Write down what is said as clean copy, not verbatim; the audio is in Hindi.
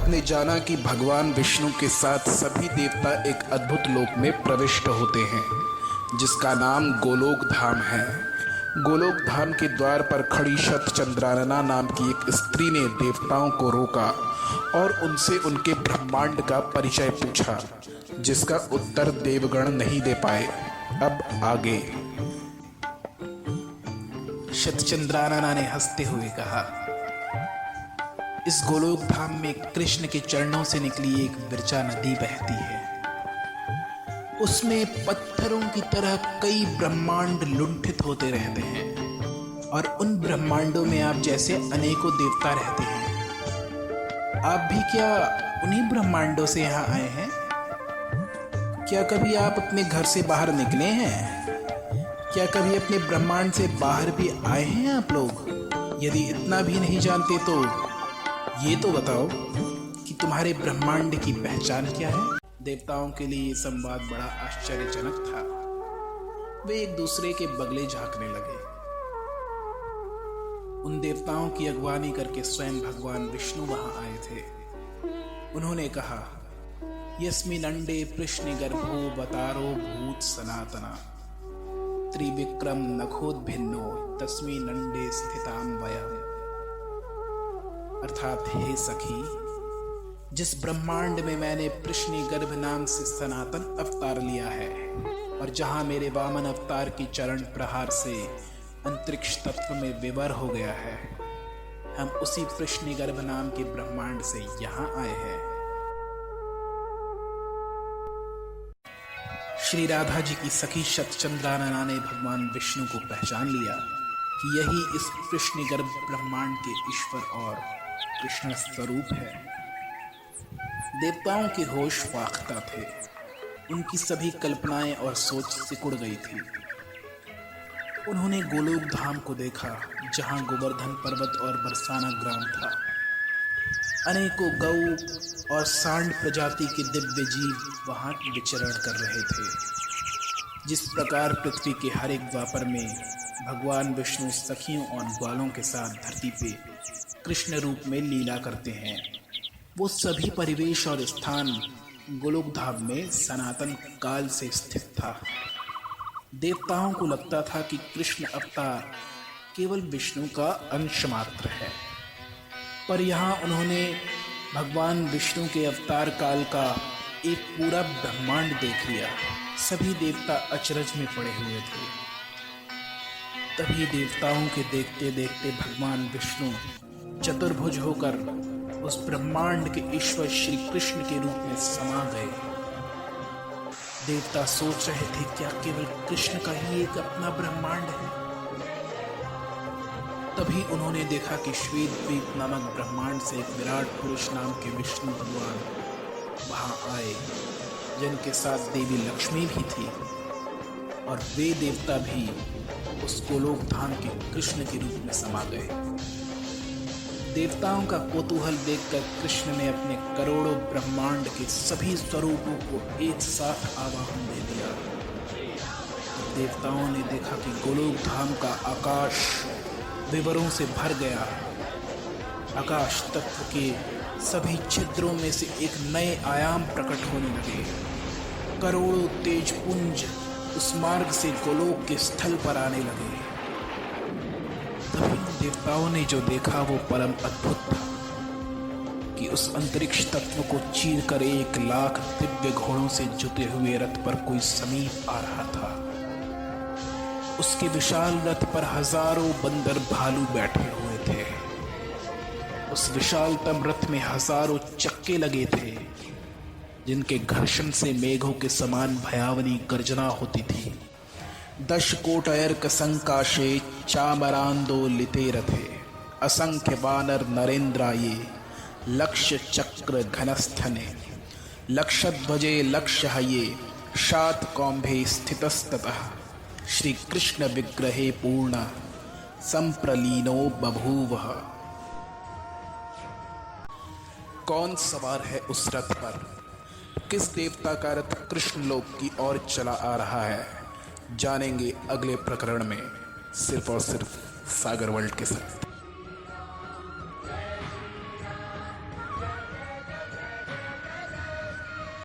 ने जाना कि भगवान विष्णु के साथ सभी देवता एक अद्भुत लोक में प्रविष्ट होते हैं, जिसका नाम गोलोक धाम है। गोलोक धाम के द्वार पर खड़ी शतचंद्रानना नाम की एक स्त्री ने देवताओं को रोका और उनसे उनके ब्रह्मांड का परिचय पूछा, जिसका उत्तर देवगण नहीं दे पाए। अब आगे। शतचंद्रानना ने हंसते हुए कहा, इस गोलोक धाम में कृष्ण के चरणों से निकली एक विरजा नदी बहती है। उसमें पत्थरों की तरह कई ब्रह्मांड लुंठित होते रहते हैं और उन ब्रह्मांडों में आप जैसे अनेकों देवता रहते हैं। आप भी क्या उन्हीं ब्रह्मांडों से यहाँ आए हैं? क्या कभी आप अपने घर से बाहर निकले हैं? क्या कभी अपने ब्रह्मांड से बाहर भी आए हैं आप लोग? यदि इतना भी नहीं जानते तो ये तो बताओ कि तुम्हारे ब्रह्मांड की पहचान क्या है? देवताओं के लिए ये संवाद बड़ा आश्चर्यजनक था। वे एक दूसरे के बगले झांकने लगे। उन देवताओं की अगवानी करके स्वयं भगवान विष्णु वहां आए थे। उन्होंने कहा, यस्मिन् अंडे पृश्निगर्भो बतारो भूत सनातना त्रिविक्रम नखोद्भिन्नो तस्मिन् अंडे स्थितां वयम्। अर्थात, हे सखी, जिस ब्रह्मांड में मैंने पृश्निगर्भ नाम से सनातन अवतार लिया है और जहां मेरे वामन अवतार की चरण प्रहार से अंतरिक्ष तत्व में विवर हो गया है, हम उसी पृश्निगर्भ नाम के ब्रह्मांड से यहां आए हैं। श्री राधा जी की सखी शतचंद्रानना ने भगवान विष्णु को पहचान लिया कि यही इस पृश्निगर्भ ब्रह्मांड के ईश्वर और कृष्ण स्वरूप है। देवताओं के होश फाख्ता थे। उनकी सभी कल्पनाएं और सोच सिकुड़ गई थी। उन्होंने गोलोक धाम को देखा, जहां गोवर्धन पर्वत और बरसाना ग्राम था। अनेकों गौ और सांड प्रजाति के दिव्य जीव वहां विचरण कर रहे थे। जिस प्रकार पृथ्वी के हर एक द्वापर में भगवान विष्णु सखियों और ग्वालों के साथ धरती पे कृष्ण रूप में लीला करते हैं, वो सभी परिवेश और स्थान गोलोक धाम में सनातन काल से स्थित था। देवताओं को लगता था कि कृष्ण अवतार केवल विष्णु का अंश मात्र है, पर यहाँ उन्होंने भगवान विष्णु के अवतार काल का एक पूरा ब्रह्मांड देख लिया। सभी देवता अचरज में पड़े हुए थे। तभी देवताओं के देखते देखते भगवान विष्णु चतुर्भुज होकर उस ब्रह्मांड के ईश्वर श्री कृष्ण के रूप में समा गए। देवता सोच रहे थे, क्या केवल कृष्ण का ही एक अपना ब्रह्मांड है? तभी उन्होंने देखा कि श्वेत द्वीप नामक ब्रह्मांड से एक विराट पुरुष नाम के विष्णु भगवान वहां आए, जिनके साथ देवी लक्ष्मी भी थी और वे देवता भी उस गोलोक धाम के कृष्ण के रूप में समा गए। देवताओं का कौतूहल देखकर कृष्ण ने अपने करोड़ों ब्रह्मांड के सभी स्वरूपों को एक साथ आवाहन दे दिया। देवताओं ने देखा कि गोलोक धाम का आकाश विवरों से भर गया। आकाश तत्व के सभी छिद्रों में से एक नए आयाम प्रकट होने लगे। करोड़ों तेज पुंज उस मार्ग से गोलोक के स्थल पर आने लगे। तभी देवताओं ने जो देखा वो परम अद्भुत था कि उस अंतरिक्ष तत्व को चीर कर 1,00,000 दिव्य घोड़ों से जुते हुए रथ पर कोई समीप आ रहा था। उसके विशाल रथ पर हजारों बंदर भालू बैठे हुए थे। उस विशालतम रथ में हजारों चक्के लगे थे, जिनके घर्षण से मेघों के समान भयावनी गर्जना होती थी। 10 कोटयर्क संकाशे चामरांदोलिते रथे असंख्य वानर नरेंद्राये लक्ष्य चक्र घनस्थने लक्षध्वजे लक्ष्यहये शात कौंभे स्थितस्ततः श्री कृष्ण विग्रहे पूर्ण संप्रलीनो बभूवः। कौन सवार है उस रथ पर? किस देवता का रथ कृष्ण लोक की ओर चला आ रहा है? जानेंगे अगले प्रकरण में, सिर्फ और सिर्फ सागर वर्ल्ड के साथ।